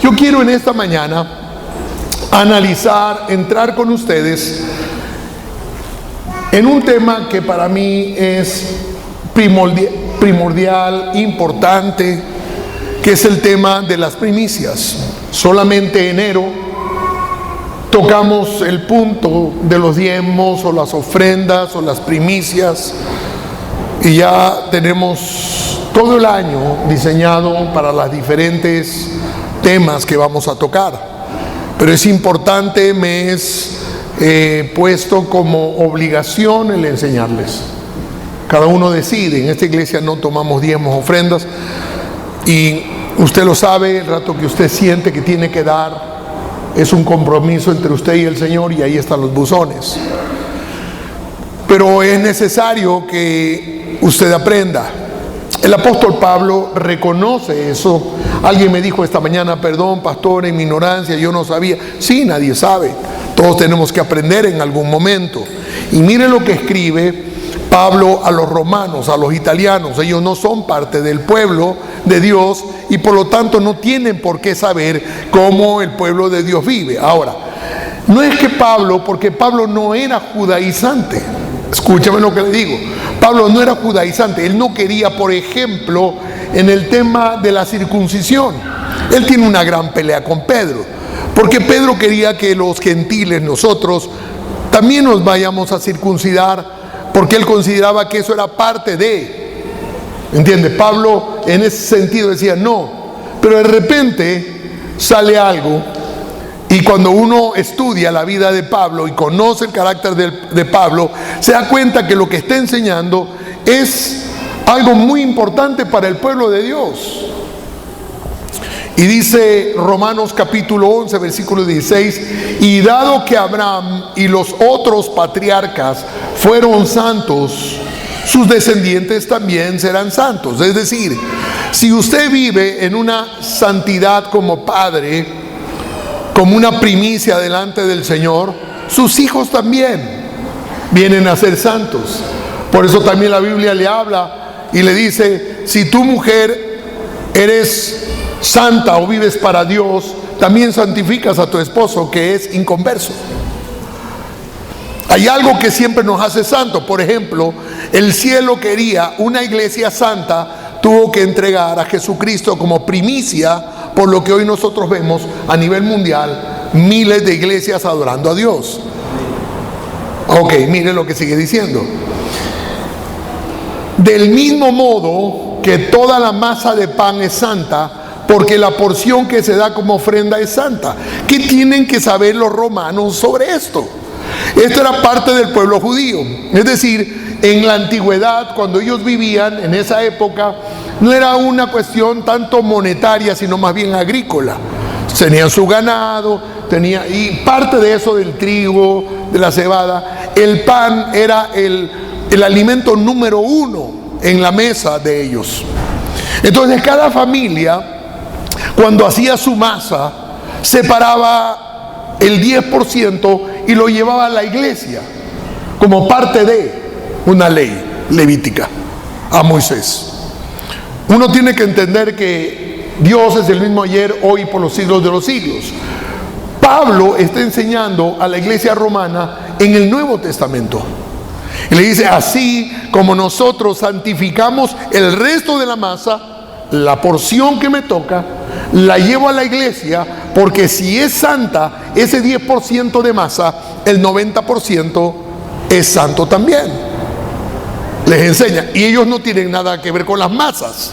Yo quiero en esta mañana analizar, entrar con ustedes en un tema que para mí es primordial, importante, que es el tema de las primicias. Solamente enero tocamos el punto de los diezmos o las ofrendas o las primicias y ya tenemos todo el año diseñado para los diferentes temas que vamos a tocar. Pero es importante, me es puesto como obligación el enseñarles. Cada uno decide. En esta iglesia no tomamos diezmos, ofrendas, y usted lo sabe, el rato que usted siente que tiene que dar es un compromiso entre usted y el Señor, y ahí están los buzones. Pero es necesario que usted aprenda. El apóstol Pablo reconoce eso. Alguien me dijo esta mañana: perdón, pastor, en mi ignorancia yo no sabía. Sí, nadie sabe. Todos tenemos que aprender en algún momento. Y mire lo que escribe Pablo a los romanos, a los italianos. Ellos no son parte del pueblo de Dios y por lo tanto no tienen por qué saber cómo el pueblo de Dios vive. Ahora, no es que porque Pablo no era judaizante. Escúchame lo que le digo. Pablo no era judaizante. Él no quería, por ejemplo, en el tema de la circuncisión. Él tiene una gran pelea con Pedro, porque Pedro quería que los gentiles, nosotros, también nos vayamos a circuncidar, porque él consideraba que eso era parte de. ¿Entiende? Pablo en ese sentido decía no. Pero de repente sale algo. Y cuando uno estudia la vida de Pablo y conoce el carácter de Pablo, se da cuenta que lo que está enseñando es algo muy importante para el pueblo de Dios. Y dice Romanos capítulo 11, versículo 16: y dado que Abraham y los otros patriarcas fueron santos, sus descendientes también serán santos. Es decir, si usted vive en una santidad como padre, como una primicia delante del Señor, sus hijos también vienen a ser santos. Por eso también la Biblia le habla y le dice: si tu mujer eres santa o vives para Dios, también santificas a tu esposo que es inconverso. Hay algo que siempre nos hace santo. Por ejemplo, el cielo quería una iglesia santa, tuvo que entregar a Jesucristo como primicia, por lo que hoy nosotros vemos a nivel mundial miles de iglesias adorando a Dios. Ok, mire lo que sigue diciendo. Del mismo modo que toda la masa de pan es santa, porque la porción que se da como ofrenda es santa. ¿Qué tienen que saber los romanos sobre esto? Esto era parte del pueblo judío. Es decir, en la antigüedad, cuando ellos vivían en esa época, no era una cuestión tanto monetaria, sino más bien agrícola. Tenían su ganado, y parte de eso del trigo, de la cebada. El pan era el alimento número uno en la mesa de ellos. Entonces cada familia, cuando hacía su masa, separaba el 10% y lo llevaba a la iglesia como parte de una ley levítica a Moisés. Uno tiene que entender que Dios es el mismo ayer, hoy y por los siglos de los siglos. Pablo está enseñando a la iglesia romana en el Nuevo Testamento. Y le dice: así como nosotros santificamos el resto de la masa, la porción que me toca, la llevo a la iglesia, porque si es santa, ese 10% de masa, el 90% es santo también. Les enseña. Y ellos no tienen nada que ver con las masas.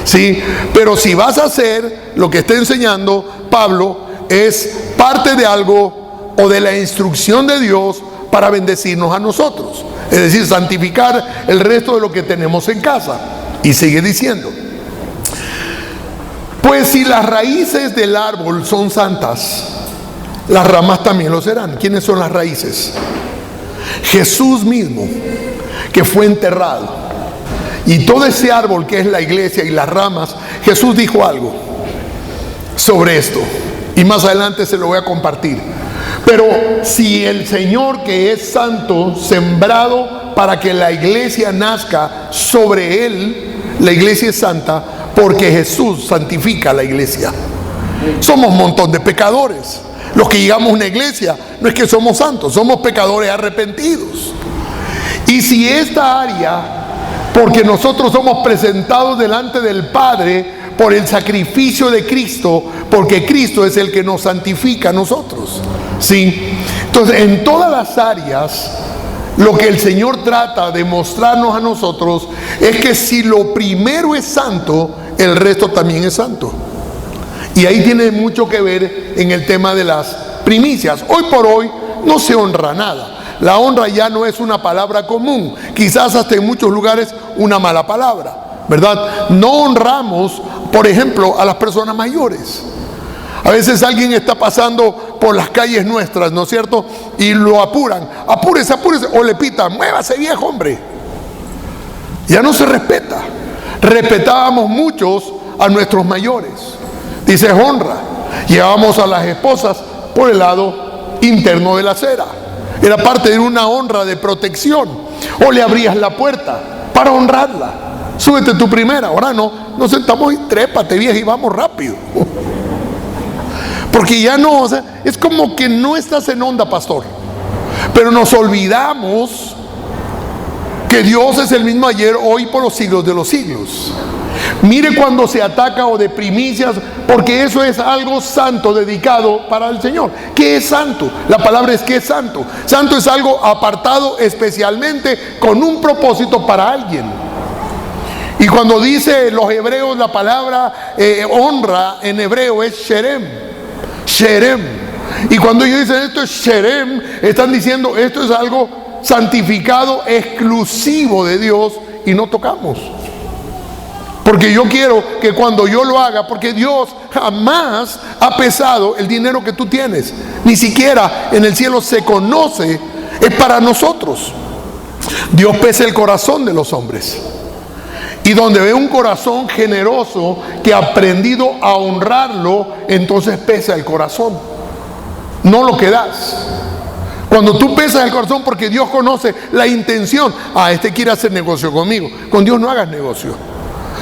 ¿Sí? Pero si vas a hacer lo que está enseñando Pablo, es parte de algo o de la instrucción de Dios para bendecirnos a nosotros. Es decir, santificar el resto de lo que tenemos en casa. Y sigue diciendo: pues si las raíces del árbol son santas, las ramas también lo serán. ¿Quiénes son las raíces? Jesús mismo, que fue enterrado. Y todo ese árbol que es la iglesia y las ramas, Jesús dijo algo sobre esto. Y más adelante se lo voy a compartir. Pero si el Señor, que es santo, sembrado para que la iglesia nazca sobre él, la iglesia es santa porque Jesús santifica la iglesia. Somos un montón de pecadores. Los que llegamos a una iglesia no es que somos santos, somos pecadores arrepentidos. Y si esta área, porque nosotros somos presentados delante del Padre por el sacrificio de Cristo, porque Cristo es el que nos santifica a nosotros, ¿sí? Entonces, en todas las áreas, lo que el Señor trata de mostrarnos a nosotros es que si lo primero es santo, el resto también es santo. Y ahí tiene mucho que ver en el tema de las primicias. Hoy por hoy no se honra nada. La honra ya no es una palabra común, quizás hasta en muchos lugares una mala palabra, ¿verdad? No honramos, por ejemplo, a las personas mayores. A veces alguien está pasando por las calles nuestras, ¿no es cierto? Y lo apuran, apúrese, apúrese, o le pitan, muévase viejo hombre. Ya no se respeta. Respetábamos muchos a nuestros mayores. Dice honra. Llevábamos a las esposas por el lado interno de la acera. Era parte de una honra de protección. O le abrías la puerta para honrarla. Súbete tú primera. Ahora no, nos sentamos y trépate vieja y vamos rápido. Porque ya no, o sea, es como que no estás en onda, pastor. Pero nos olvidamos que Dios es el mismo ayer, hoy, por los siglos de los siglos. Mire cuando se ataca o de primicias, porque eso es algo santo dedicado para el Señor. ¿Qué es santo? La palabra es ¿qué es santo? Santo es algo apartado especialmente con un propósito para alguien. Y cuando dice los hebreos la palabra honra en hebreo es sherem. Sherem. Y cuando ellos dicen esto es sherem, están diciendo esto es algo santificado, exclusivo de Dios y no tocamos. Porque yo quiero que cuando yo lo haga, porque Dios jamás ha pesado el dinero que tú tienes, ni siquiera en el cielo se conoce, es para nosotros. Dios pesa el corazón de los hombres. Y donde ve un corazón generoso que ha aprendido a honrarlo, entonces pesa el corazón, no lo que das. Cuando tú pesas el corazón porque Dios conoce la intención, este quiere hacer negocio conmigo, con Dios no hagas negocio.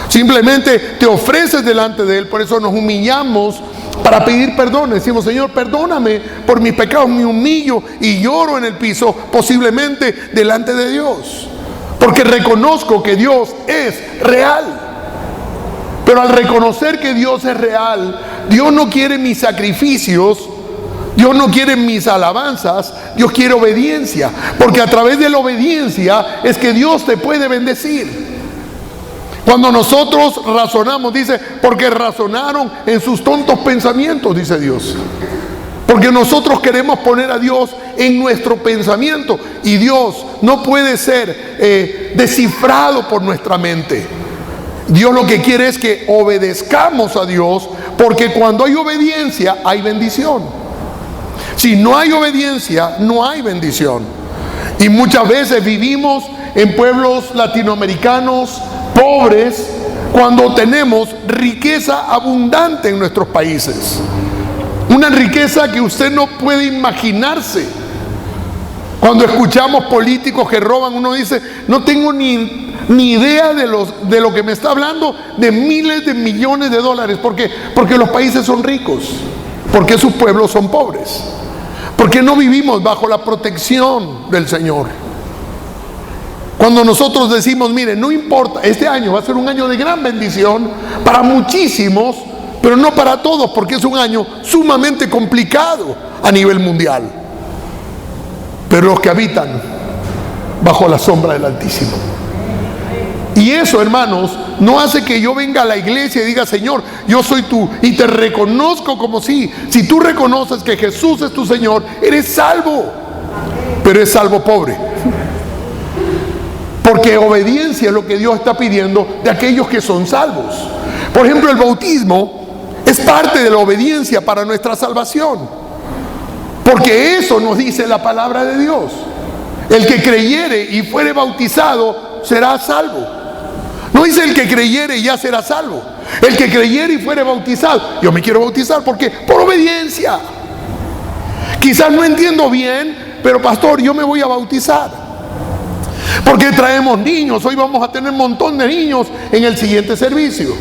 Simplemente te ofreces delante de Él. Por eso nos humillamos para pedir perdón. Decimos, Señor, perdóname por mis pecados. Me humillo y lloro en el piso, posiblemente delante de Dios, porque reconozco que Dios es real. Pero al reconocer que Dios es real, Dios no quiere mis sacrificios, Dios no quiere mis alabanzas, Dios quiere obediencia, porque a través de la obediencia es que Dios te puede bendecir. Cuando nosotros razonamos, dice, porque razonaron en sus tontos pensamientos, dice Dios. Porque nosotros queremos poner a Dios en nuestro pensamiento y Dios no puede ser descifrado por nuestra mente. Dios lo que quiere es que obedezcamos a Dios, porque cuando hay obediencia hay bendición. Si no hay obediencia, no hay bendición. Y muchas veces vivimos en pueblos latinoamericanos pobres cuando tenemos riqueza abundante en nuestros países. Una riqueza que usted no puede imaginarse. Cuando escuchamos políticos que roban, uno dice, no tengo ni idea de lo que me está hablando, de miles de millones de dólares. ¿Por qué? Porque los países son ricos, porque sus pueblos son pobres, porque no vivimos bajo la protección del Señor. Cuando nosotros decimos, mire, no importa, este año va a ser un año de gran bendición para muchísimos, pero no para todos, porque es un año sumamente complicado a nivel mundial. Pero los que habitan bajo la sombra del Altísimo. Y eso, hermanos, no hace que yo venga a la iglesia y diga, Señor, yo soy tú, y te reconozco como si tú reconoces que Jesús es tu Señor, eres salvo, pero es salvo pobre. Porque obediencia es lo que Dios está pidiendo de aquellos que son salvos. Por ejemplo, el bautismo es parte de la obediencia para nuestra salvación. Porque eso nos dice la palabra de Dios. El que creyere y fuere bautizado será salvo. No dice el que creyere y ya será salvo. El que creyere y fuere bautizado. Yo me quiero bautizar, ¿por qué? Por obediencia. Quizás no entiendo bien, pero pastor, yo me voy a bautizar. Porque traemos niños, hoy vamos a tener un montón de niños en el siguiente servicio.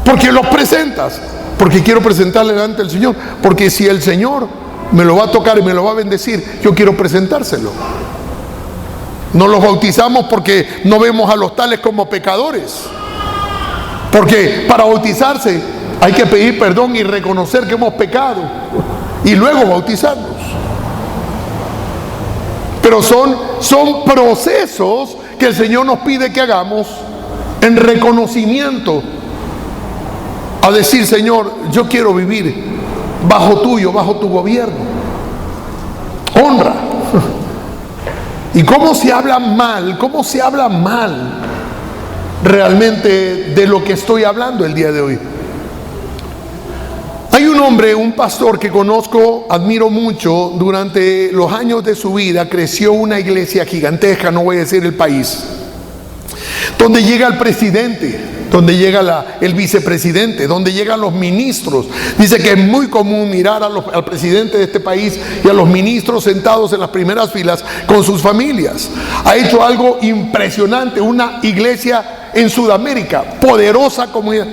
Porque los presentas. porque quiero presentarle delante del Señor, porque si el Señor me lo va a tocar y me lo va a bendecir, yo quiero presentárselo. No los bautizamos porque no vemos a los tales como pecadores, porque para bautizarse hay que pedir perdón y reconocer que hemos pecado y luego bautizarnos. Pero son procesos que el Señor nos pide que hagamos en reconocimiento a decir: Señor, yo quiero vivir bajo tu gobierno. Honra. ¿Y cómo se habla mal realmente de lo que estoy hablando el día de hoy? Hay un hombre, un pastor que conozco, admiro mucho. Durante los años de su vida creció una iglesia gigantesca, no voy a decir el país, donde llega el presidente, donde llega el vicepresidente, donde llegan los ministros. Dice que es muy común mirar al presidente de este país y a los ministros sentados en las primeras filas con sus familias. Ha hecho algo impresionante, una iglesia en Sudamérica, poderosa comunidad.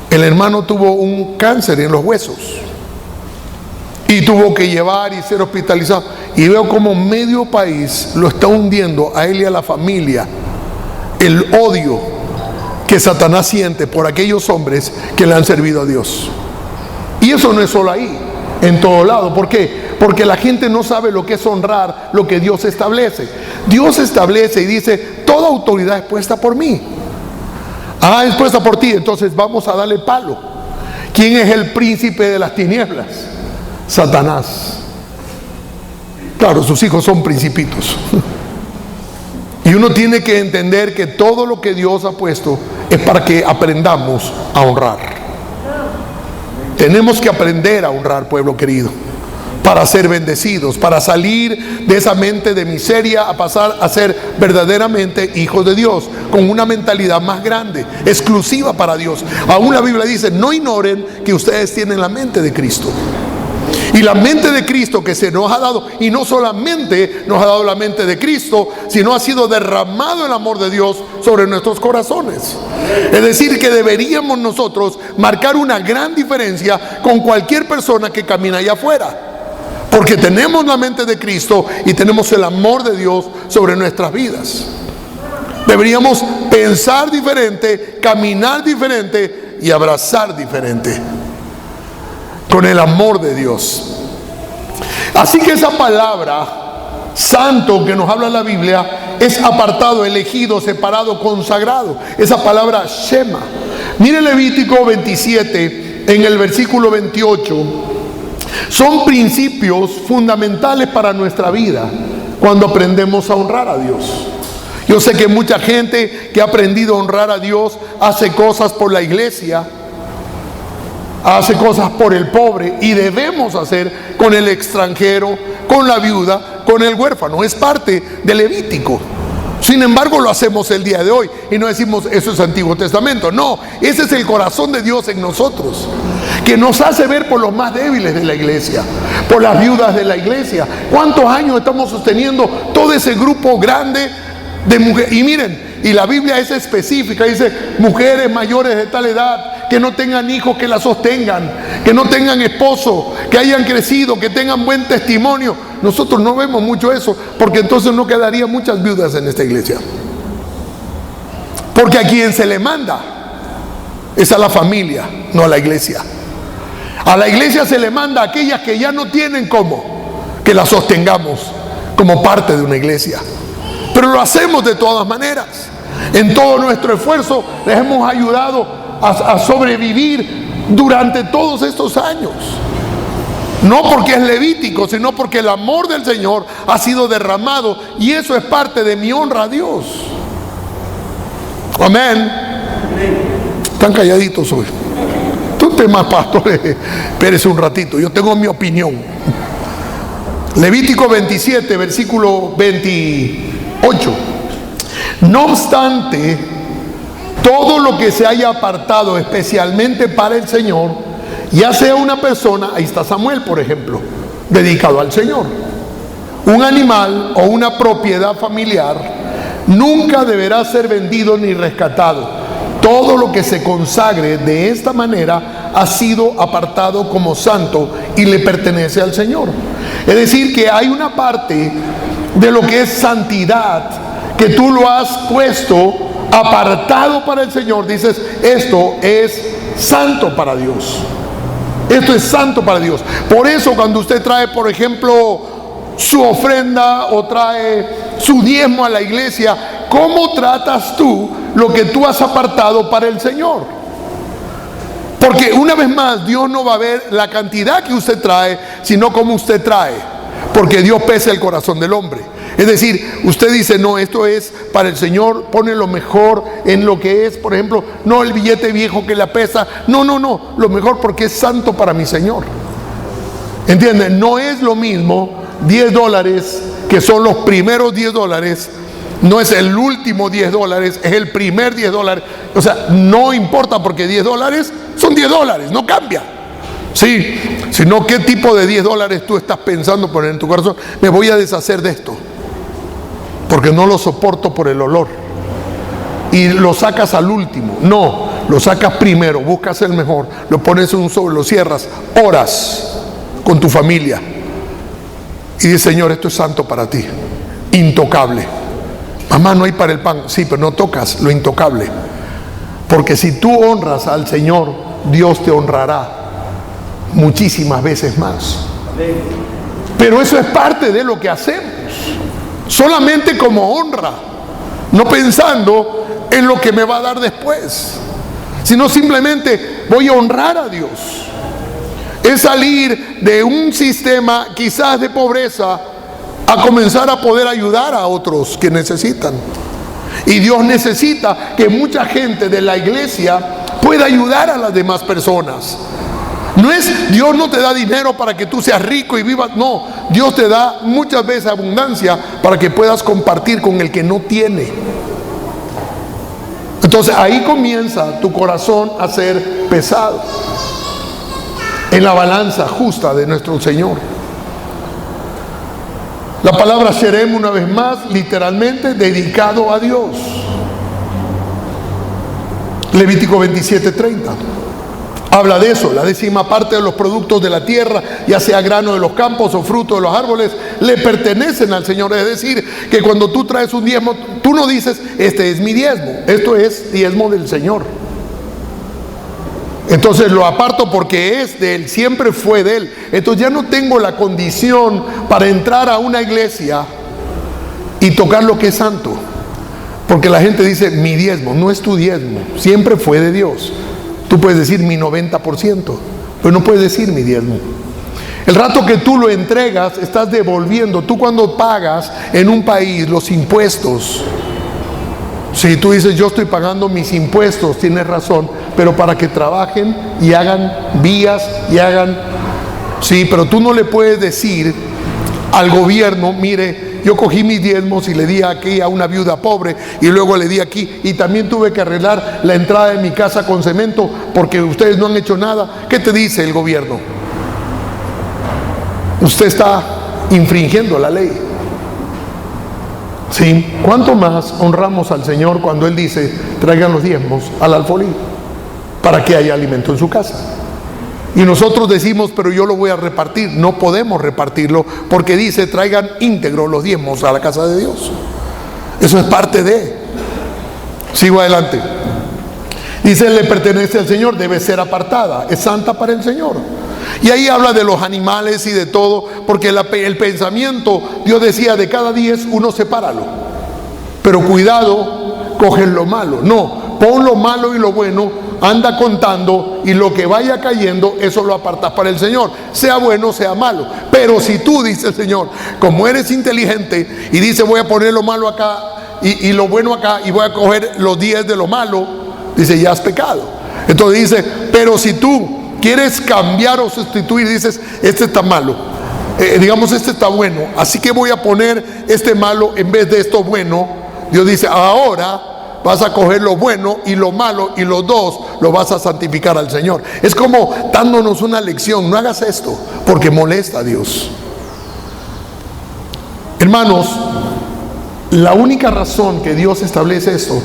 El hermano tuvo un cáncer en los huesos y tuvo que llevar y ser hospitalizado. Y veo como medio país lo está hundiendo a él y a la familia. El odio que Satanás siente por aquellos hombres que le han servido a Dios. Y eso no es solo ahí, en todo lado. ¿Por qué? Porque la gente no sabe lo que es honrar lo que Dios establece. Dios establece y dice: toda autoridad es puesta por mí. Es puesta por ti, entonces vamos a darle palo. ¿Quién es el príncipe de las tinieblas? Satanás. Claro, sus hijos son principitos. Y uno tiene que entender que todo lo que Dios ha puesto es para que aprendamos a honrar. Tenemos que aprender a honrar, pueblo querido, para ser bendecidos, para salir de esa mente de miseria a pasar a ser verdaderamente hijos de Dios, con una mentalidad más grande, exclusiva para Dios. Aún la Biblia dice: no ignoren que ustedes tienen la mente de Cristo. Y la mente de Cristo que se nos ha dado, y no solamente nos ha dado la mente de Cristo, sino ha sido derramado el amor de Dios sobre nuestros corazones. Es decir, que deberíamos nosotros marcar una gran diferencia con cualquier persona que camina allá afuera, porque tenemos la mente de Cristo y tenemos el amor de Dios sobre nuestras vidas. Deberíamos pensar diferente, caminar diferente y abrazar diferente, con el amor de Dios. Así que esa palabra santo que nos habla la Biblia es apartado, elegido, separado, consagrado. Esa palabra Shema. Mire Levítico 27 en el versículo 28. Son principios fundamentales para nuestra vida cuando aprendemos a honrar a Dios. Yo sé que mucha gente que ha aprendido a honrar a Dios hace cosas por la iglesia, hace cosas por el pobre, y debemos hacer con el extranjero, con la viuda, con el huérfano. Es parte del Levítico. Sin embargo, lo hacemos el día de hoy y no decimos: eso es Antiguo Testamento. No, ese es el corazón de Dios en nosotros, que nos hace ver por los más débiles de la iglesia, por las viudas de la iglesia. ¿Cuántos años estamos sosteniendo todo ese grupo grande de mujeres? Y miren, y la Biblia es específica, dice: mujeres mayores de tal edad, que no tengan hijos que la sostengan, que no tengan esposo, que hayan crecido, que tengan buen testimonio. Nosotros no vemos mucho eso, porque entonces no quedarían muchas viudas en esta iglesia. Porque a quien se le manda es a la familia, no a la iglesia. A la iglesia se le manda a aquellas que ya no tienen cómo, que la sostengamos como parte de una iglesia. Pero lo hacemos de todas maneras. En todo nuestro esfuerzo les hemos ayudado a sobrevivir durante todos estos años. No porque es levítico, sino porque el amor del Señor ha sido derramado, y eso es parte de mi honra a Dios. Amén. Están calladitos hoy. Tú temas, pastor, espérese un ratito, yo tengo mi opinión. Levítico 27, versículo 28. No obstante, todo lo que se haya apartado especialmente para el Señor, ya sea una persona, ahí está Samuel por ejemplo, dedicado al Señor, un animal o una propiedad familiar, nunca deberá ser vendido ni rescatado. todo lo que se consagre de esta manera ha sido apartado como santo y le pertenece al Señor. Es decir, que hay una parte de lo que es santidad que tú lo has puesto apartado para el Señor. Dices, esto es santo para Dios. Esto es santo para Dios. Por eso cuando usted trae, por ejemplo, su ofrenda o trae su diezmo a la iglesia, ¿cómo tratas tú lo que tú has apartado para el Señor? Porque una vez más, Dios no va a ver la cantidad que usted trae, sino cómo usted trae. Porque Dios pesa el corazón del hombre. Es decir, usted dice, no, esto es para el Señor, pone lo mejor en lo que es, por ejemplo, no el billete viejo que la pesa, no, lo mejor porque es santo para mi Señor. ¿Entienden? No es lo mismo $10, que son los primeros $10, no es el último $10, es el primer $10. O sea, no importa porque $10 son $10, no cambia. Sí, sino qué tipo de $10 tú estás pensando poner en tu corazón. Me voy a deshacer de esto porque no lo soporto por el olor, y lo sacas al último. No, lo sacas primero, buscas el mejor, lo pones en un sobre, lo cierras, oras con tu familia y dices, Señor, esto es santo para ti, intocable. Mamá, no hay para el pan. Sí, pero no tocas lo intocable, porque si tú honras al Señor, Dios te honrará muchísimas veces más. Pero eso es parte de lo que hacemos, solamente como honra, no pensando en lo que me va a dar después, sino simplemente voy a honrar a Dios. Es salir de un sistema quizás de pobreza a comenzar a poder ayudar a otros que necesitan. Y Dios necesita que mucha gente de la iglesia pueda ayudar a las demás personas. No es, Dios no te da dinero para que tú seas rico y vivas, no, Dios te da muchas veces abundancia para que puedas compartir con el que no tiene. Entonces ahí comienza tu corazón a ser pesado en la balanza justa de nuestro Señor. La palabra Sherem, una vez más, literalmente dedicado a Dios. Levítico 27:30 habla de eso. La 10ª parte de los productos de la tierra, ya sea grano de los campos o fruto de los árboles, le pertenecen al Señor. Es decir, que cuando tú traes un diezmo, tú no dices, este es mi diezmo, esto es diezmo del Señor. Entonces lo aparto porque es de Él, siempre fue de Él. Entonces ya no tengo la condición para entrar a una iglesia y tocar lo que es santo, porque la gente dice, mi diezmo. No es tu diezmo, siempre fue de Dios. Tú puedes decir mi 90%, pero no puedes decir mi diezmo. El rato que tú lo entregas, estás devolviendo. Tú cuando pagas en un país los impuestos, si tú dices, yo estoy pagando mis impuestos, tienes razón, pero para que trabajen y hagan vías y hagan, sí, pero tú no le puedes decir al gobierno, mire, yo cogí mis diezmos y le di aquí a una viuda pobre y luego le di aquí, y también tuve que arreglar la entrada de mi casa con cemento porque ustedes no han hecho nada. ¿Qué te dice el gobierno? Usted está infringiendo la ley. ¿Sí? ¿Cuánto más honramos al Señor cuando Él dice, traigan los diezmos al alfolí para que haya alimento en su casa? Y nosotros decimos, pero yo lo voy a repartir. No podemos repartirlo porque dice, traigan íntegros los diezmos a la casa de Dios. Eso es parte de. Sigo adelante. Dice, le pertenece al Señor, debe ser apartada, es santa para el Señor. Y ahí habla de los animales y de todo, porque el pensamiento, Dios decía, de cada 10 uno sepáralo. Pero cuidado, cogen lo malo. No, pon lo malo y lo bueno, anda contando, y lo que vaya cayendo, eso lo apartas para el Señor, sea bueno, sea malo. Pero si tú, dice el Señor, como eres inteligente y dices, voy a poner lo malo acá y lo bueno acá, y voy a coger los 10 de lo malo, dice, ya has pecado. Entonces dice, pero si tú quieres cambiar o sustituir, dices, este está malo, digamos, este está bueno, así que voy a poner este malo en vez de esto bueno. Dios dice, ahora vas a coger lo bueno y lo malo, y los dos lo vas a santificar al Señor. Es como dándonos una lección. No hagas esto porque molesta a Dios. Hermanos, la única razón que Dios establece esto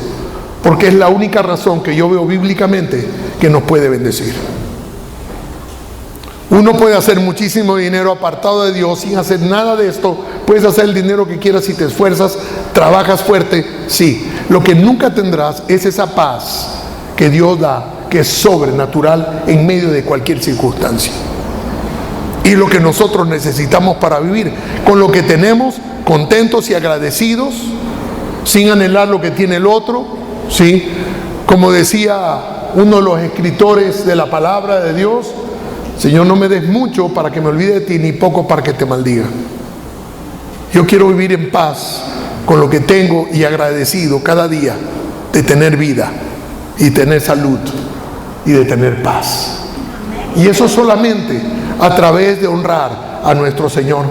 porque es la única razón que yo veo bíblicamente que nos puede bendecir. Uno puede hacer muchísimo dinero apartado de Dios sin hacer nada de esto. Puedes hacer el dinero que quieras si te esfuerzas, trabajas fuerte, sí. Lo que nunca tendrás es esa paz que Dios da, que es sobrenatural en medio de cualquier circunstancia. Y lo que nosotros necesitamos para vivir, con lo que tenemos, contentos y agradecidos, sin anhelar lo que tiene el otro, ¿sí? Como decía uno de los escritores de la palabra de Dios: Señor, no me des mucho para que me olvide de ti, ni poco para que te maldiga. Yo quiero vivir en paz con lo que tengo y agradecido cada día de tener vida y tener salud y de tener paz. Y eso solamente a través de honrar a nuestro Señor.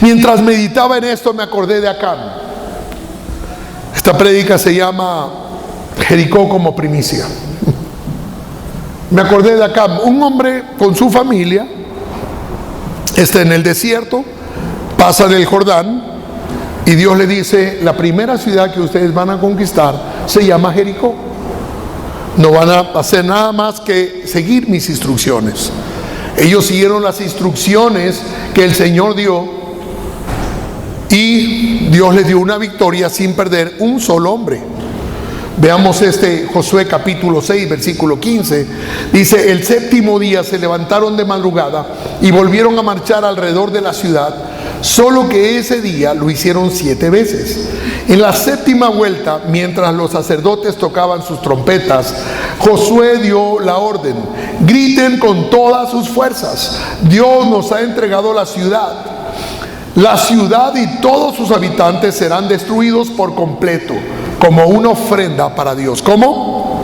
Mientras meditaba en esto, me acordé de Acán. Esta prédica se llama Jericó como primicia. Me acordé de Acán, un hombre con su familia, está en el desierto, pasa del Jordán, y Dios le dice: la primera ciudad que ustedes van a conquistar se llama Jericó. No van a hacer nada más que seguir mis instrucciones. Ellos siguieron las instrucciones que el Señor dio, y Dios les dio una victoria sin perder un solo hombre. Veamos Josué capítulo 6, versículo 15. Dice: el séptimo día se levantaron de madrugada y volvieron a marchar alrededor de la ciudad, solo que ese día lo hicieron 7 veces. En la séptima vuelta, mientras los sacerdotes tocaban sus trompetas, Josué dio la orden: griten con todas sus fuerzas, Dios nos ha entregado la ciudad. La ciudad y todos sus habitantes serán destruidos por completo, como una ofrenda para Dios. ¿Cómo?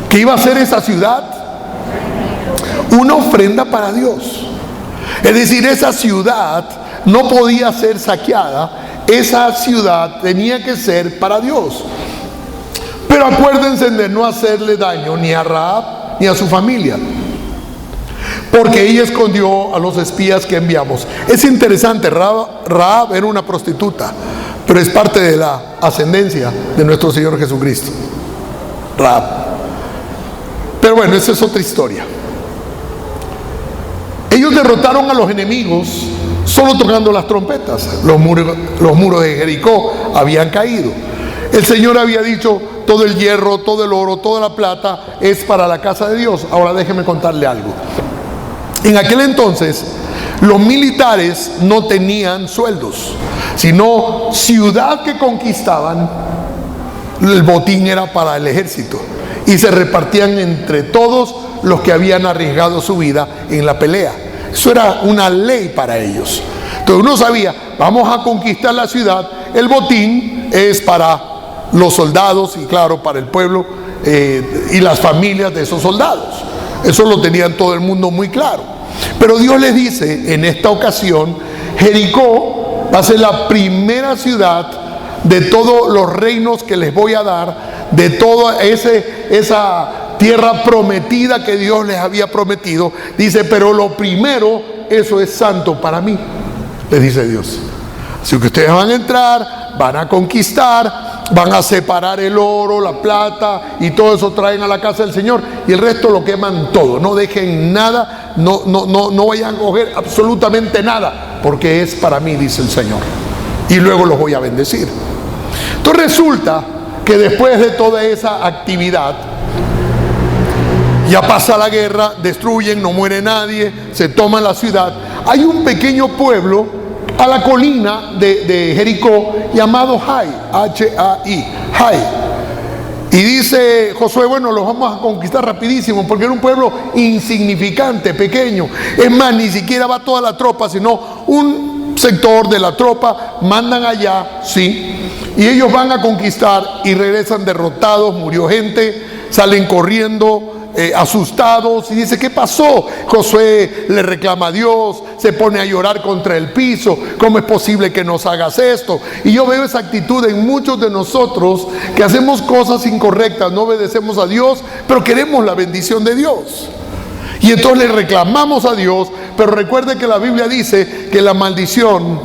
¿Qué iba a ser esa ciudad? Una ofrenda para Dios. Es decir, esa ciudad no podía ser saqueada, esa ciudad tenía que ser para Dios. Pero acuérdense de no hacerle daño ni a Rahab ni a su familia, porque ella escondió a los espías que enviamos. Es interesante, Rahab era una prostituta, pero es parte de la ascendencia de nuestro Señor Jesucristo, Rahab. Pero bueno, esa es otra historia. Ellos derrotaron a los enemigos solo tocando las trompetas. Los muros de Jericó habían caído. El Señor había dicho: todo el hierro, todo el oro, toda la plata es para la casa de Dios. Ahora déjeme contarle algo. En aquel entonces los militares no tenían sueldos, sino ciudad que conquistaban, el botín era para el ejército y se repartían entre todos los que habían arriesgado su vida en la pelea. Eso era una ley para ellos. Entonces uno sabía: vamos a conquistar la ciudad, el botín es para los soldados y claro, para el pueblo y las familias de esos soldados. Eso lo tenían todo el mundo muy claro. Pero Dios les dice en esta ocasión: Jericó va a ser la primera ciudad de todos los reinos que les voy a dar, de toda esa tierra prometida que Dios les había prometido. Dice: pero lo primero, eso es santo para mí, les dice Dios. Así que ustedes van a entrar, van a conquistar, van a separar el oro, la plata y todo eso traen a la casa del Señor, y el resto lo queman todo. No dejen nada, no vayan a coger absolutamente nada, porque es para mí, dice el Señor, y luego los voy a bendecir. Entonces resulta que después de toda esa actividad, ya pasa la guerra, destruyen, no muere nadie, se toma la ciudad. Hay un pequeño pueblo a la colina de Jericó llamado Jai, H-A-I, Jai. Y dice Josué: bueno, los vamos a conquistar rapidísimo, porque era un pueblo insignificante, pequeño. Es más, ni siquiera va toda la tropa, sino un sector de la tropa, mandan allá, sí, y ellos van a conquistar y regresan derrotados, murió gente, salen corriendo, asustados, y dice: ¿qué pasó? Josué le reclama a Dios, se pone a llorar contra el piso: ¿cómo es posible que nos hagas esto? Y yo veo esa actitud en muchos de nosotros, que hacemos cosas incorrectas, no obedecemos a Dios, pero queremos la bendición de Dios, y entonces le reclamamos a Dios. Pero recuerde que la Biblia dice que la maldición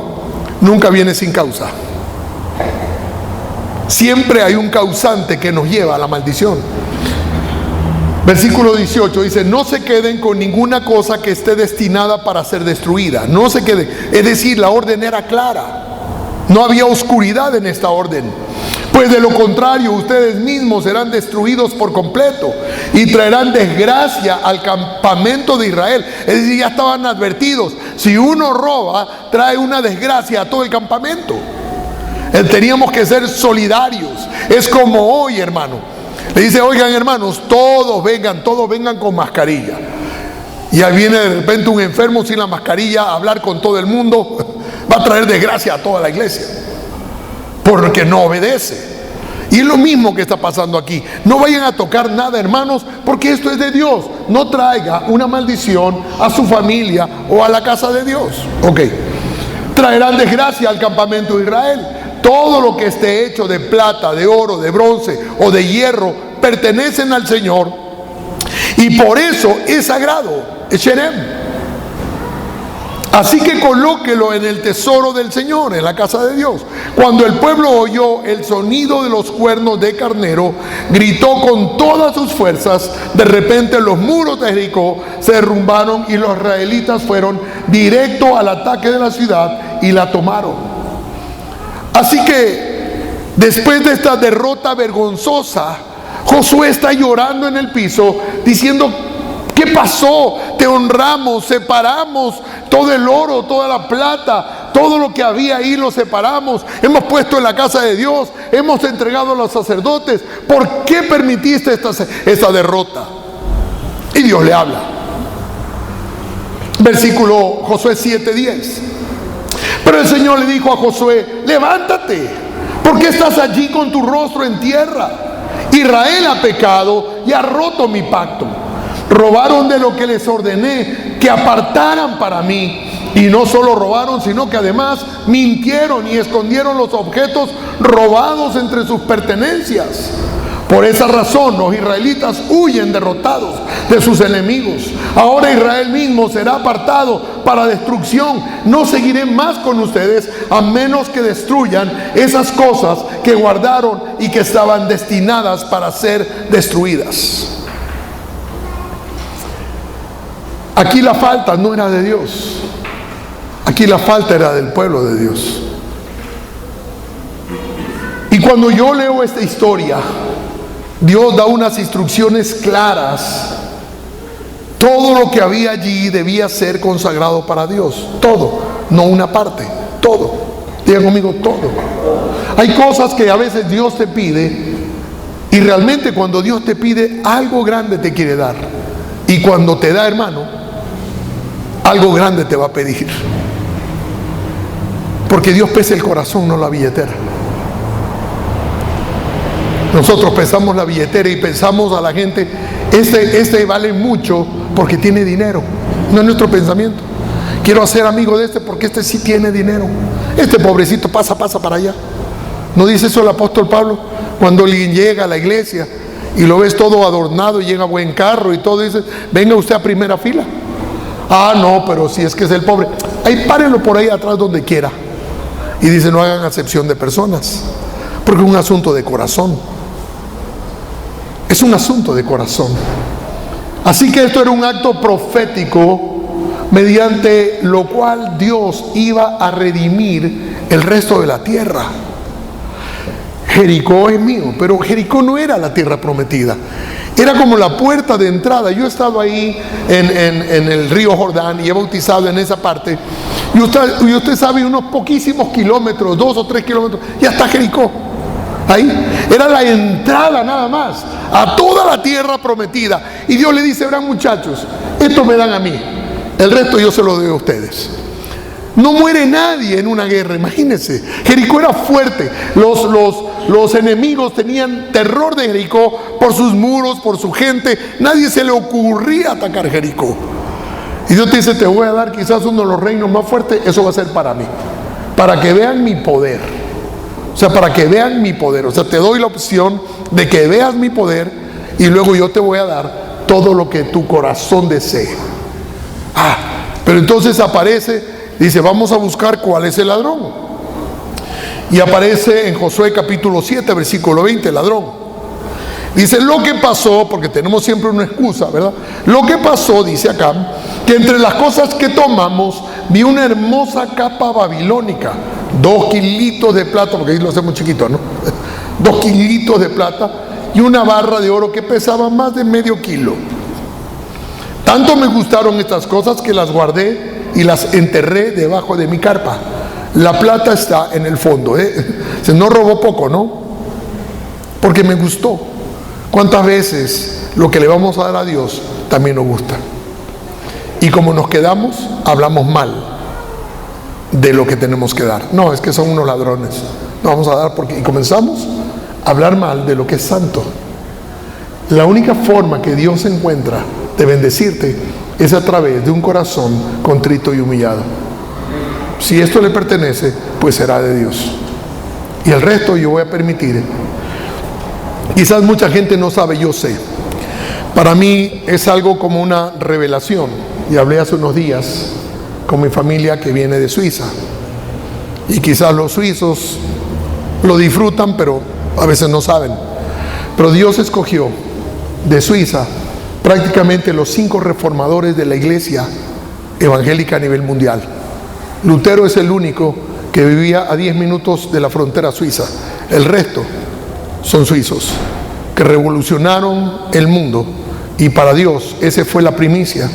nunca viene sin causa. siempre hay un causante que nos lleva a la maldición. Versículo 18 dice: no se queden con ninguna cosa que esté destinada para ser destruida. No se queden. Es decir, la orden era clara. No había oscuridad en esta orden. Pues de lo contrario, ustedes mismos serán destruidos por completo y traerán desgracia al campamento de Israel. Es decir, ya estaban advertidos: si uno roba, trae una desgracia a todo el campamento. Teníamos que ser solidarios. Es como hoy, hermano. Le dice: oigan, hermanos, todos vengan con mascarilla. Y ahí viene de repente un enfermo sin la mascarilla a hablar con todo el mundo. Va a traer desgracia a toda la iglesia, porque no obedece. Y es lo mismo que está pasando aquí. No vayan a tocar nada, hermanos, porque esto es de Dios. No traiga una maldición a su familia o a la casa de Dios. Ok. Traerán desgracia al campamento de Israel. Todo lo que esté hecho de plata, de oro, de bronce o de hierro pertenecen al Señor, y por eso es sagrado, es Sherem. Así que colóquelo en el tesoro del Señor, en la casa de Dios. Cuando el pueblo oyó el sonido de los cuernos de carnero, gritó con todas sus fuerzas. De repente los muros de Jericó se derrumbaron y los israelitas fueron directo al ataque de la ciudad y la tomaron. Así que después de esta derrota vergonzosa, Josué está llorando en el piso diciendo: ¿qué pasó? Te honramos, separamos todo el oro, toda la plata, todo lo que había ahí lo separamos, hemos puesto en la casa de Dios, hemos entregado a los sacerdotes. ¿Por qué permitiste esta derrota? Y Dios le habla. Versículo Josué 7:10. Pero el Señor le dijo a Josué: levántate, ¿por qué estás allí con tu rostro en tierra? Israel ha pecado y ha roto mi pacto. Robaron de lo que les ordené que apartaran para mí. Y no solo robaron, sino que además mintieron y escondieron los objetos robados entre sus pertenencias. Por esa razón los israelitas huyen derrotados de sus enemigos. Ahora Israel mismo será apartado para destrucción. No seguiré más con ustedes a menos que destruyan esas cosas que guardaron y que estaban destinadas para ser destruidas. Aquí la falta no era de Dios. Aquí la falta era del pueblo de Dios. Y cuando yo leo esta historia, Dios da unas instrucciones claras. Todo lo que había allí debía ser consagrado para Dios. Todo, no una parte, todo. Digan conmigo, todo. Hay cosas que a veces Dios te pide, y realmente cuando Dios te pide, algo grande te quiere dar. Y cuando te da, hermano, algo grande te va a pedir. Porque Dios pesa el corazón, no la billetera. Nosotros pesamos la billetera y pensamos a la gente: este vale mucho porque tiene dinero. No es nuestro pensamiento. Quiero hacer amigo de este porque este sí tiene dinero. Este pobrecito pasa para allá. ¿No dice eso el apóstol Pablo? Cuando alguien llega a la iglesia y lo ves todo adornado y llega a buen carro y todo, dice: venga usted a primera fila. Ah, no, pero si es que es el pobre, ahí párenlo por ahí atrás donde quiera. Y dice: no hagan acepción de personas, porque es un asunto de corazón. Es un asunto de corazón. Así que esto era un acto profético mediante lo cual Dios iba a redimir el resto de la tierra. Jericó es mío, pero Jericó no era la tierra prometida. Era como la puerta de entrada. Yo he estado ahí en el río Jordán y he bautizado en esa parte. Y usted sabe, unos poquísimos kilómetros, 2 o 3 kilómetros, ya está Jericó. Ahí era la entrada nada más a toda la tierra prometida. Y Dios le dice: verán, muchachos, esto me dan a mí, el resto yo se lo doy a ustedes. No muere nadie en una guerra, imagínense. Jericó era fuerte. Los enemigos tenían terror de Jericó por sus muros, por su gente. Nadie se le ocurría atacar Jericó. Y Dios te dice: te voy a dar quizás uno de los reinos más fuertes. Eso va a ser para mí, para que vean mi poder. O sea, para que vean mi poder. O sea, te doy la opción de que veas mi poder, y luego yo te voy a dar todo lo que tu corazón desee. Pero entonces aparece, dice: vamos a buscar cuál es el ladrón. Y aparece en Josué capítulo 7, versículo 20, el ladrón. Dice, lo que pasó, porque tenemos siempre una excusa, ¿verdad? Lo que pasó, dice acá, que entre las cosas que tomamos, vi una hermosa capa babilónica, 2 kilitos de plata, porque ahí lo hacemos chiquito, ¿no? 2 kilitos de plata y una barra de oro que pesaba más de medio kilo. Tanto me gustaron estas cosas que las guardé y las enterré debajo de mi carpa. La plata está en el fondo, Se no robó poco, ¿no? Porque me gustó. ¿Cuántas veces lo que le vamos a dar a Dios también nos gusta? Y como nos quedamos, hablamos mal de lo que tenemos que dar. No, es que son unos ladrones. No vamos a dar porque... Y comenzamos a hablar mal de lo que es santo. La única forma que Dios encuentra de bendecirte es a través de un corazón contrito y humillado. Si esto le pertenece, pues será de Dios. Y el resto yo voy a permitir. Quizás mucha gente no sabe, yo sé. Para mí es algo como una revelación. Y hablé hace unos días con mi familia que viene de Suiza. Y quizás los suizos lo disfrutan, pero a veces no saben. Pero Dios escogió de Suiza prácticamente los 5 reformadores de la iglesia evangélica a nivel mundial. Lutero es el único que vivía a 10 minutos de la frontera suiza. El resto son suizos que revolucionaron el mundo, y para Dios esa fue la primicia,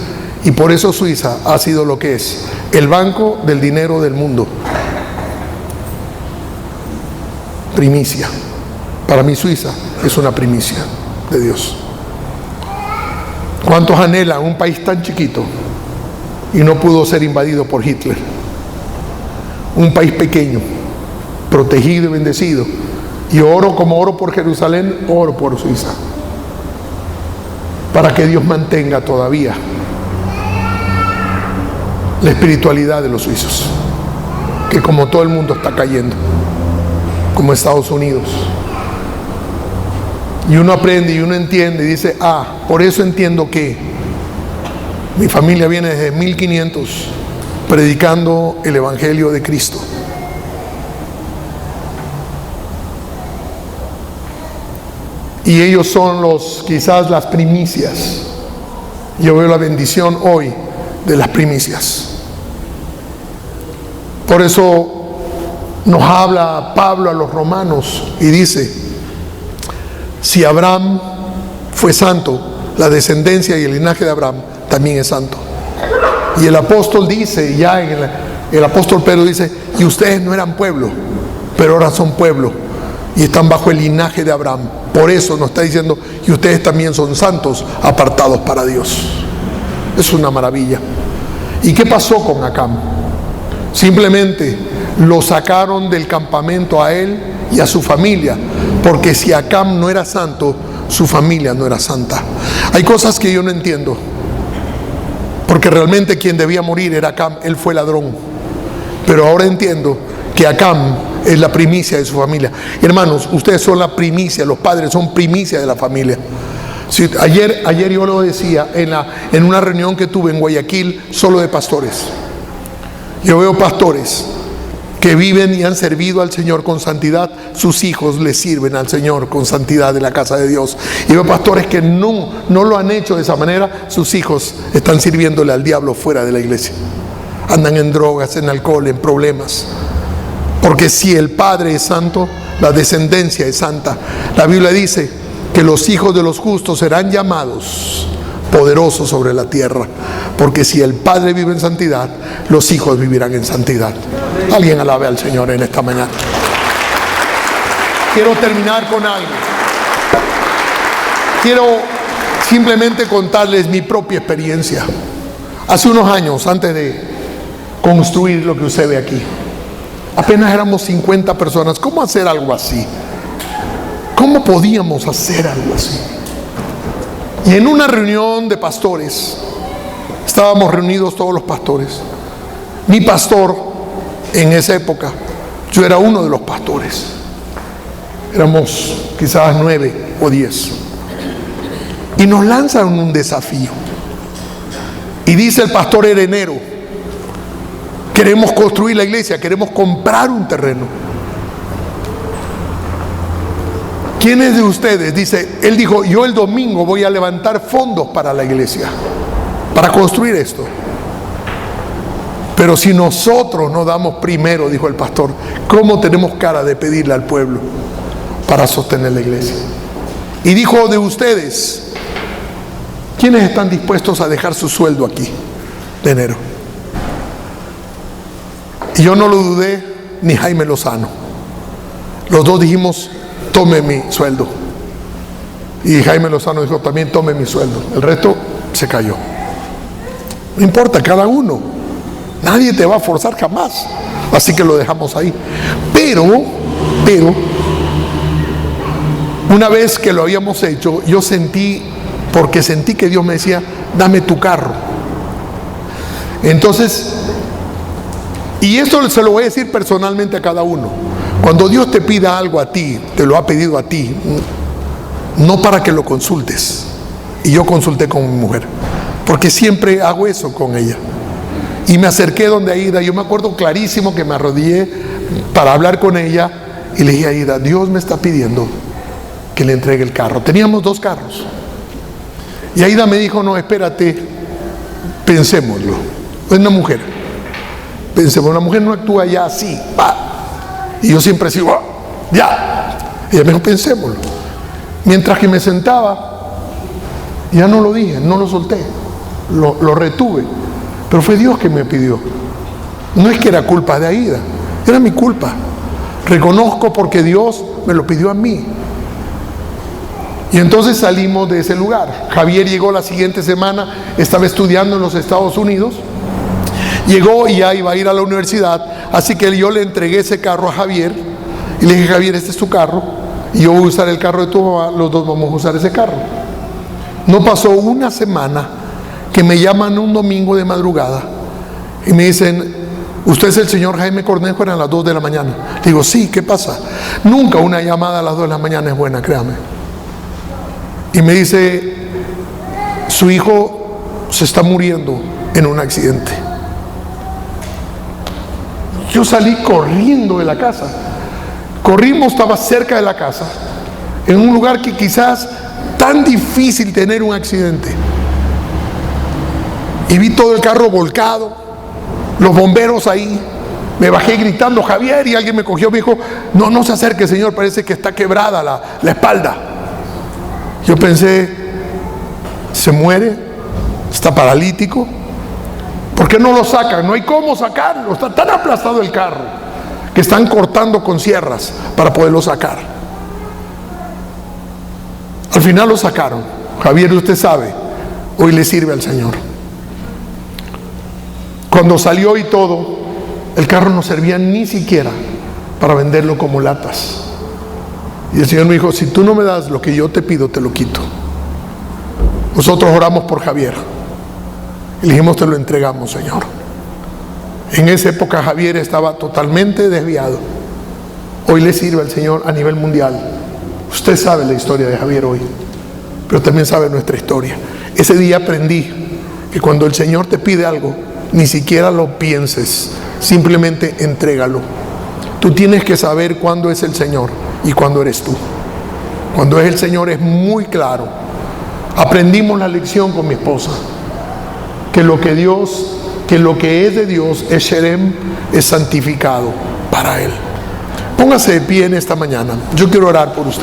y por eso Suiza ha sido lo que es, el banco del dinero del mundo. Primicia. Para mí Suiza es una primicia de Dios. ¿Cuántos anhelan un país tan chiquito y no pudo ser invadido por Hitler? Un país pequeño, protegido y bendecido. Y oro como oro por Jerusalén, oro por Suiza, para que Dios mantenga todavía la espiritualidad de los suizos, que como todo el mundo está cayendo, como Estados Unidos. Y uno aprende y uno entiende y dice, por eso entiendo que mi familia viene desde 1500 predicando el Evangelio de Cristo. Y ellos son quizás las primicias. Yo veo la bendición hoy de las primicias. Por eso nos habla Pablo a los romanos y dice, si Abraham fue santo, la descendencia y el linaje de Abraham también es santo. Y el apóstol dice, el apóstol Pedro dice, y ustedes no eran pueblo, pero ahora son pueblo y están bajo el linaje de Abraham. Por eso nos está diciendo, y ustedes también son santos, apartados para Dios. Es una maravilla. ¿Y qué pasó con Acam? Simplemente lo sacaron del campamento a él y a su familia, porque si Acam no era santo, su familia no era santa. Hay cosas que yo no entiendo, porque realmente quien debía morir era Acam. Él fue ladrón, pero ahora entiendo que Acam es la primicia de su familia. Hermanos, ustedes son la primicia, los padres son primicia de la familia. Ayer yo lo decía en una reunión que tuve en Guayaquil, solo de pastores. Yo veo pastores que viven y han servido al Señor con santidad. Sus hijos le sirven al Señor con santidad en la casa de Dios. Y veo pastores que no lo han hecho de esa manera. Sus hijos están sirviéndole al diablo fuera de la iglesia. Andan en drogas, en alcohol, en problemas. Porque si el Padre es santo, la descendencia es santa. La Biblia dice que los hijos de los justos serán llamados poderosos sobre la tierra. Porque si el Padre vive en santidad, los hijos vivirán en santidad. Alguien alabe al Señor en esta mañana. Quiero terminar con algo. Quiero simplemente contarles mi propia experiencia. Hace unos años, antes de construir lo que usted ve aquí, apenas éramos 50 personas. ¿Cómo hacer algo así? ¿Cómo podíamos hacer algo así? Y en una reunión de pastores, estábamos reunidos todos los pastores. Mi pastor, en esa época, yo era uno de los pastores. Éramos quizás 9 o 10. Y nos lanzan un desafío. Y dice el pastor Herenero, queremos construir la iglesia, queremos comprar un terreno. ¿Quiénes de ustedes? Dice, él dijo, yo el domingo voy a levantar fondos para la iglesia, para construir esto. Pero si nosotros no damos primero, dijo el pastor, ¿cómo tenemos cara de pedirle al pueblo para sostener la iglesia? Y dijo de ustedes, ¿quiénes están dispuestos a dejar su sueldo aquí de enero? Y yo no lo dudé, ni Jaime Lozano. Los dos dijimos, tome mi sueldo. Y Jaime Lozano dijo, también tome mi sueldo. El resto se cayó. No importa, cada uno. Nadie te va a forzar jamás. Así que lo dejamos ahí. Pero, una vez que lo habíamos hecho, yo sentí que Dios me decía, dame tu carro. Entonces, y esto se lo voy a decir personalmente a cada uno. Cuando Dios te pida algo a ti, te lo ha pedido a ti, no para que lo consultes. Y yo consulté con mi mujer, porque siempre hago eso con ella. Y me acerqué donde Aida, yo me acuerdo clarísimo que me arrodillé para hablar con ella y le dije a Aida, Dios me está pidiendo que le entregue el carro. Teníamos 2 carros. Y Aida me dijo, no, espérate, pensémoslo. Es una mujer. Pensemos, una mujer no actúa ya así, va. Y yo siempre sigo, ya. Y ella me dijo, pensémoslo. Mientras que me sentaba, ya no lo dije, no lo solté, lo retuve. Pero fue Dios que me pidió. No es que era culpa de Aida, era mi culpa. Reconozco porque Dios me lo pidió a mí. Y entonces salimos de ese lugar. Javier llegó la siguiente semana, estaba estudiando en los Estados Unidos. Llegó y ya iba a ir a la universidad, así que yo le entregué ese carro a Javier y le dije, Javier, este es tu carro y yo voy a usar el carro de tu mamá, los dos vamos a usar ese carro. No pasó una semana que me llaman un domingo de madrugada y me dicen, ¿usted es el señor Jaime Cornejo? Eran las 2 de la mañana. Digo, sí, ¿qué pasa? Nunca una llamada a las 2 de la mañana es buena, créame. Y me dice, su hijo se está muriendo en un accidente. Yo salí corriendo de la casa. Corrimos, estaba cerca de la casa, en un lugar que quizás tan difícil tener un accidente. Y vi todo el carro volcado, los bomberos ahí. Me bajé gritando, Javier, y alguien me cogió, me dijo, no se acerque, señor, parece que está quebrada la espalda. Yo pensé, se muere, está paralítico. ¿Por qué no lo sacan? No hay cómo sacarlo, está tan aplastado el carro que están cortando con sierras para poderlo sacar. Al final lo sacaron. Javier, usted sabe, hoy le sirve al Señor. Cuando salió y todo, el carro no servía ni siquiera para venderlo como latas. Y el Señor me dijo, si tú no me das lo que yo te pido, te lo quito. Nosotros oramos por Javier y le dijimos, te lo entregamos, Señor. En esa época Javier estaba totalmente desviado. Hoy le sirve al Señor a nivel mundial. Usted sabe la historia de Javier hoy, pero también sabe nuestra historia. Ese día aprendí que cuando el Señor te pide algo, ni siquiera lo pienses, simplemente entrégalo. Tú tienes que saber cuándo es el Señor y cuándo eres tú. Cuando es el Señor es muy claro. Aprendimos la lección con mi esposa, que lo que es de Dios es Sherem, es santificado para Él. Póngase de pie en esta mañana. Yo quiero orar por usted.